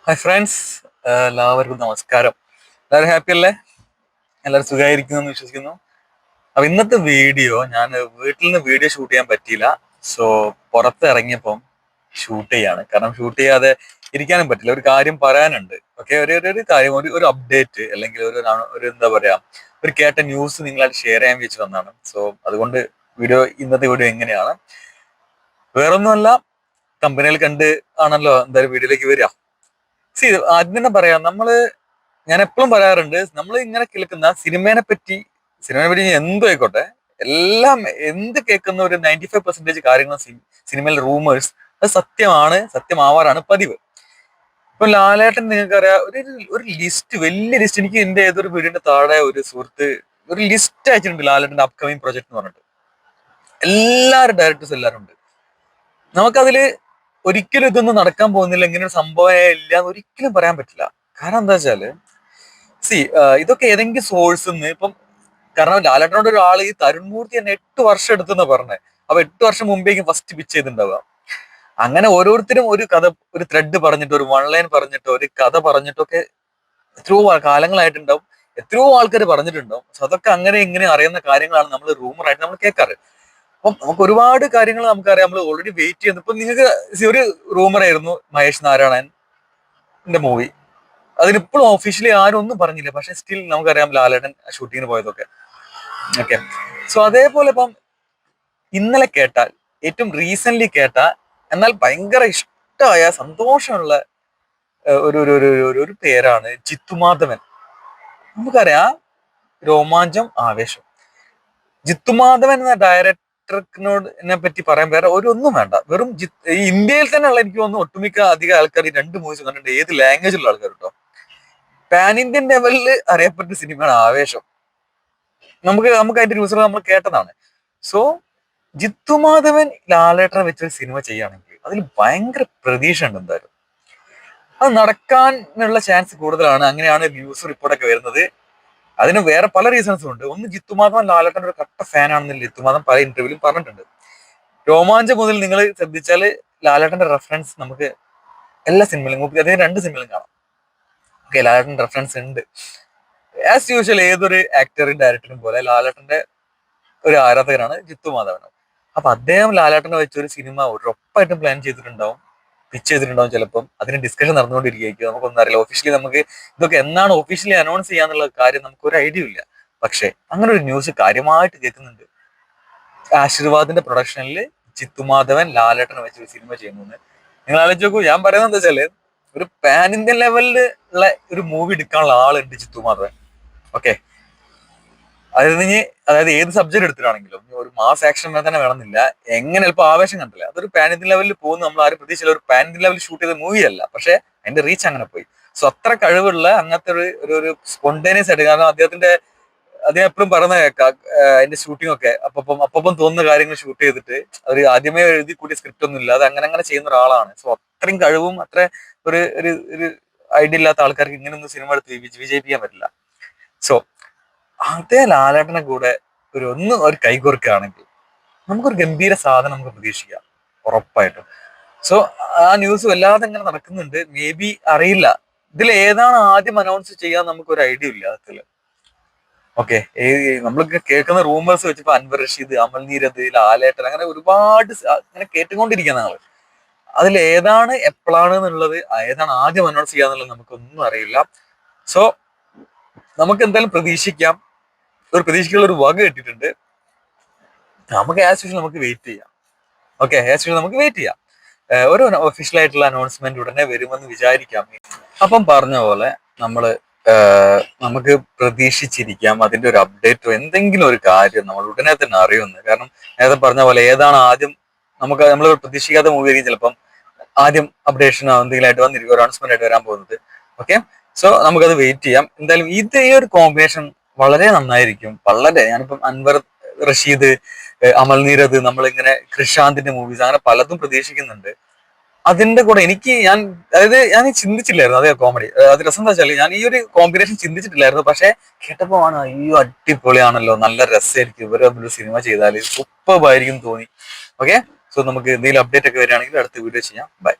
Hi friends, എല്ലാവർക്കും നമസ്കാരം. എല്ലാവരും ഹാപ്പി അല്ലേ? എല്ലാവരും സുഖമായിരിക്കുന്നു എന്ന് വിശ്വസിക്കുന്നു. അപ്പൊ ഇന്നത്തെ വീഡിയോ ഞാൻ വീട്ടിൽ നിന്ന് വീഡിയോ ഷൂട്ട് ചെയ്യാൻ പറ്റിയില്ല. സോ പുറത്ത് ഇറങ്ങിയപ്പം ഷൂട്ട് ചെയ്യാണ്. കാരണം ഷൂട്ട് ചെയ്യാതെ ഇരിക്കാനും പറ്റില്ല. ഒരു കാര്യം പറയാനുണ്ട്. ഓക്കെ, ഒരു കാര്യം, ഒരു അപ്ഡേറ്റ് അല്ലെങ്കിൽ ഒരു എന്താ പറയാ, ഒരു കേട്ട ന്യൂസ് നിങ്ങളായിട്ട് ഷെയർ ചെയ്യാൻ വെച്ച് വന്നതാണ്. സോ അതുകൊണ്ട് ഇന്നത്തെ വീഡിയോ എങ്ങനെയാണ്, വേറൊന്നുമല്ല, കമ്പനിയിൽ കണ്ട് ആണല്ലോ എന്തായാലും വീഡിയോയിലേക്ക് വരിക. ആദ്യം തന്നെ പറയാം, ഞാൻ എപ്പോഴും പറയാറുണ്ട്, നമ്മൾ ഇങ്ങനെ കേൾക്കുന്ന സിനിമയെ പറ്റി എന്തും ആയിക്കോട്ടെ, എല്ലാം എന്ത് കേൾക്കുന്ന ഒരു 95% കാര്യങ്ങൾ സിനിമയിൽ റൂമേഴ്സ് അത് സത്യമാവാറാണ് പതിവ്. ഇപ്പൊ ലാലേട്ടൻ നിങ്ങൾക്കറിയാം, ഒരു ലിസ്റ്റ്, വലിയ ലിസ്റ്റ്, എനിക്ക് എന്റെ ഏതൊരു വീടിന്റെ താഴെ ഒരു സുഹൃത്ത് ഒരു ലിസ്റ്റ് അയച്ചിട്ടുണ്ട് ലാലേട്ടന്റെ അപ്കമിങ് പ്രൊജക്ട് എന്ന് പറഞ്ഞിട്ട്. ഡയറക്ടേഴ്സ് എല്ലാവരും ഉണ്ട്. നമുക്കതില് ഒരിക്കലും ഇതൊന്നും നടക്കാൻ പോകുന്നില്ല, ഇങ്ങനെ ഒരു സംഭവം ഇല്ല എന്ന് ഒരിക്കലും പറയാൻ പറ്റില്ല. കാരണം എന്താ വെച്ചാല്, ഇതൊക്കെ ഏതെങ്കിലും സോഴ്സ് നിന്ന് ഇപ്പം, കാരണം ലാലേട്ടനോട് ഒരാൾ, ഈ തരുൺമൂർത്തി തന്നെ 8 വർഷം എടുത്തെന്ന് പറഞ്ഞത്. അപ്പൊ 8 വർഷം മുമ്പേക്കും ഫസ്റ്റ് പിച്ച് ചെയ്തിട്ടുണ്ടാവുക. അങ്ങനെ ഓരോരുത്തരും ഒരു കഥ, ഒരു ത്രെഡ് പറഞ്ഞിട്ട്, ഒരു വൺ ലൈൻ പറഞ്ഞിട്ടോ, ഒരു കഥ പറഞ്ഞിട്ടൊക്കെ എത്രയോ കാലങ്ങളായിട്ടുണ്ടാവും, എത്രയോ ആൾക്കാർ പറഞ്ഞിട്ടുണ്ടാവും. സോ അതൊക്കെ അങ്ങനെ ഇങ്ങനെ അറിയുന്ന കാര്യങ്ങളാണ് നമ്മൾ റൂമറായിട്ട് നമ്മൾ കേൾക്കാറ്. അപ്പം നമുക്ക് ഒരുപാട് കാര്യങ്ങൾ നമുക്കറിയാം, നമ്മൾ ഓൾറെഡി വെയിറ്റ് ചെയ്യുന്നു. ഇപ്പൊ നിങ്ങൾക്ക് ഒരു റൂമർ ആയിരുന്നു മഹേഷ് നാരായണന്റെ മൂവി. അതിനിപ്പോഴും ഒഫീഷ്യലി ആരും ഒന്നും പറഞ്ഞില്ല. പക്ഷെ സ്റ്റിൽ നമുക്കറിയാം ലാലേട്ടൻ ഷൂട്ടിങ്ങിന് പോയതൊക്കെ. ഓക്കെ, സോ അതേപോലെ ഇപ്പം ഇന്നലെ കേട്ടാൽ, ഏറ്റവും റീസെന്റ് കേട്ട, എന്നാൽ ഭയങ്കര ഇഷ്ടമായ, സന്തോഷമുള്ള ഒരു പേരാണ് ജിത്തുമാധവൻ. നമുക്കറിയാം, രോമാഞ്ചം, ആവേശം. ജിത്തുമാധവൻ എന്ന ഡയറക്ടറിനെ പറ്റി പറയാൻ വേറെ ഒന്നും വേണ്ട. വെറും ഈ ഇന്ത്യയിൽ തന്നെയുള്ള, എനിക്ക് തോന്നുന്നു ഒട്ടുമിക്ക അധികം ആൾക്കാർ ഈ 2 മൂവീസ് കണ്ടിട്ടുണ്ട്. ഏത് ലാംഗ്വേജിലുള്ള ആൾക്കാർ കേട്ടോ. പാൻ ഇന്ത്യൻ ലെവലിൽ അറിയപ്പെട്ട സിനിമയാണ് ആവേശം. നമുക്ക് അതിന്റെ ന്യൂസുകൾ നമ്മൾ കേട്ടതാണ്. സോ ജിത്തുമാധവൻ ലാലേട്ടനെ വെച്ചൊരു സിനിമ ചെയ്യുകയാണെങ്കിൽ അതിൽ ഭയങ്കര പ്രതീക്ഷ ഉണ്ട്. എന്തായാലും അത് നടക്കാനുള്ള ചാൻസ് കൂടുതലാണ്. അങ്ങനെയാണ് ന്യൂസ് റിപ്പോർട്ടൊക്കെ വരുന്നത്. അതിന് വേറെ പല റീസൺസും ഉണ്ട്. ഒന്ന്, ജിത്തുമാധവൻ ലാലേട്ടൻ ഒരു കട്ട ഫാനാണെന്ന് ജിത്തുമാധവൻ പല ഇന്റർവ്യൂവിലും പറഞ്ഞിട്ടുണ്ട്. രോമാഞ്ചം മുതൽ നിങ്ങൾ ശ്രദ്ധിച്ചാൽ ലാലേട്ടന്റെ റെഫറൻസ് നമുക്ക് എല്ലാ സിനിമയിലും, അതായത് 2 സിനിമയിലും കാണാം. ഓക്കെ, ലാലേട്ടൻ റെഫറൻസ് ഉണ്ട്. ആസ് യൂഷ്വൽ ഏതൊരു ആക്ടറും ഡയറക്ടറും പോലെ ലാലേട്ടന്റെ ഒരു ആരാധകനാണ് ജിത്തുമാധവൻ. അപ്പൊ അദ്ദേഹം ലാലേട്ടനെ വെച്ചൊരു സിനിമ ഉറപ്പായിട്ടും പ്ലാൻ ചെയ്തിട്ടുണ്ടാവും, പിച്ച് ചെയ്തിട്ടുണ്ടാവും. ചിലപ്പം അതിന് ഡിസ്കഷൻ നടന്നുകൊണ്ടിരിക്കുകയായിരിക്കും. നമുക്കൊന്നും അറിയില്ല. ഒഫീഷ്യലി നമുക്ക് ഇതൊക്കെ എന്നാണ് ഒഫീഷ്യലി അനൗൺസ് ചെയ്യാന്നുള്ള കാര്യം നമുക്ക് ഒരു ഐഡിയ ഇല്ല. പക്ഷെ അങ്ങനെ ഒരു ന്യൂസ് കാര്യമായിട്ട് കേൾക്കുന്നുണ്ട്. ആശീർവാദിന്റെ പ്രൊഡക്ഷനിൽ ജിത്തുമാധവൻ ലാലേട്ടനെ വെച്ച് ഒരു സിനിമ ചെയ്യുന്നു. നിങ്ങൾ ആലോചിച്ച് നോക്കൂ. ഞാൻ പറയുന്നത് എന്താ വെച്ചാല്, ഒരു പാൻ ഇന്ത്യൻ ലെവലിൽ ഉള്ള ഒരു മൂവി എടുക്കാനുള്ള ആളുണ്ട് ജിത്തുമാധവൻ. ഓക്കെ, അതായത് ഏത് സബ്ജക്ട് എടുത്തിട്ടാണെങ്കിലും, ഒരു മാസ് ആക്ഷൻ തന്നെ വേണമെന്നില്ല. എങ്ങനെ ഇപ്പൊ ആവേശം കണ്ടില്ല, അതൊരു പാൻ ഇന്ത്യൻ ലെവലിൽ പോകുന്നു. നമ്മൾ ആരും പ്രതീക്ഷിച്ചില്ല. ഒരു പാൻ ഇന്ത്യൻ ലെവലിൽ ഷൂട്ട് ചെയ്ത മൂവി അല്ല, പക്ഷെ അതിന്റെ റീച്ച് അങ്ങനെ പോയി. സോ അത്ര കഴിവുള്ള, അങ്ങനത്തെ ഒരു സ്പോണ്ടേനിയസ് ആയിട്ട്, കാരണം അദ്ദേഹം എപ്പോഴും പറയുന്ന കേൾക്കാം, അതിന്റെ ഷൂട്ടിംഗ് ഒക്കെ അപ്പം തോന്നുന്ന കാര്യങ്ങൾ ഷൂട്ട് ചെയ്തിട്ട്, അവർ ആദ്യമേ എഴുതി കൂടിയ സ്ക്രിപ്റ്റ് ഒന്നും ഇല്ല, അത് അങ്ങനെ ചെയ്യുന്ന ഒരാളാണ്. സോ അത്രയും കഴിവും അത്ര ഒരു ഐഡിയ ഇല്ലാത്ത ആൾക്കാർക്ക് ഇങ്ങനെയൊന്നും സിനിമ എടുത്ത് വിജയിപ്പിക്കാൻ പറ്റില്ല. സോ അതേ ലാലേട്ടനെ കൂടെ ഒരു കൈകോർക്കുകയാണെങ്കിൽ നമുക്കൊരു ഗംഭീര സാധനം നമുക്ക് പ്രതീക്ഷിക്കാം, ഉറപ്പായിട്ടും. സോ ആ ന്യൂസ് വല്ലാതെ ഇങ്ങനെ നടക്കുന്നുണ്ട്. മേ ബി അറിയില്ല, ഇതിൽ ഏതാണ് ആദ്യം അനൗൺസ് ചെയ്യാൻ നമുക്കൊരു ഐഡിയ ഇല്ല അതില്. ഓക്കെ, നമ്മളൊക്കെ കേൾക്കുന്ന റൂമേഴ്സ് വെച്ചപ്പോ അൻവർ റഷീദ്, അമൽ നീരദ്, ലാലേട്ടൻ, അങ്ങനെ ഒരുപാട് അങ്ങനെ കേട്ടുകൊണ്ടിരിക്കുന്ന ആള്. അതിൽ ഏതാണ് എപ്പോഴാണ് എന്നുള്ളത്, ഏതാണ് ആദ്യം അനൗൺസ് ചെയ്യാന്നുള്ളത് നമുക്കൊന്നും അറിയില്ല. സോ നമുക്ക് എന്തായാലും പ്രതീക്ഷിക്കാം. ഒരു പ്രതീക്ഷയ്ക്കുള്ള ഒരു വക കിട്ടിയിട്ടുണ്ട്. നമുക്ക് ആസ് യൂഷ്വൽ നമുക്ക് വെയിറ്റ് ചെയ്യാം. ഓക്കെ, ആസ് യൂഷ്വൽ നമുക്ക് വെയിറ്റ് ചെയ്യാം. ഒരു ഒഫീഷ്യൽ ആയിട്ടുള്ള അനൗൺസ്മെന്റ് ഉടനെ വരുമെന്ന് വിചാരിക്കാം. അപ്പം പറഞ്ഞ പോലെ നമുക്ക് പ്രതീക്ഷിച്ചിരിക്കാം അതിന്റെ ഒരു അപ്ഡേറ്റോ എന്തെങ്കിലും ഒരു കാര്യം നമ്മൾ ഉടനെ തന്നെ അറിയുമെന്ന്. കാരണം നേരത്തെ പറഞ്ഞ പോലെ, ഏതാണ് ആദ്യം നമ്മൾ പ്രതീക്ഷിക്കാത്ത മൂവി ആയിരിക്കും ചിലപ്പം ആദ്യം അപ്ഡേഷനോ എന്തെങ്കിലും ആയിട്ട് വന്നിരിക്കും, ഒരു അനൗൺസ്മെന്റ് ആയിട്ട് വരാൻ പോകുന്നത്. ഓക്കെ, സോ നമുക്കത് വെയിറ്റ് ചെയ്യാം. എന്തായാലും ഈ ഒരു കോമ്പിനേഷൻ വളരെ നന്നായിരിക്കും. ഞാനിപ്പം അൻവർ റഷീദ്, അമൽ നീരദ്, നമ്മളിങ്ങനെ കൃഷാന്തിന്റെ മൂവീസ്, അങ്ങനെ പലതും പ്രതീക്ഷിക്കുന്നുണ്ട്. അതിന്റെ കൂടെ ഞാൻ ചിന്തിച്ചില്ലായിരുന്നു അതേ കോമഡി. അത് രസം എന്താ വെച്ചാൽ, ഞാൻ ഈ ഒരു കോമ്പിനേഷൻ ചിന്തിച്ചിട്ടില്ലായിരുന്നു. പക്ഷെ കേട്ടപ്പോ ആണ്, അയ്യോ അടിപൊളിയാണല്ലോ, നല്ല രസമായിരിക്കും, ഇവരൊരു സിനിമ ചെയ്താൽ സൂപ്പർബായിരിക്കും തോന്നി. ഓക്കെ, സോ നമുക്ക് എന്തെങ്കിലും അപ്ഡേറ്റ് ഒക്കെ വരികയാണെങ്കിൽ അടുത്ത വീഡിയോ ചെയ്യാം. ബൈ.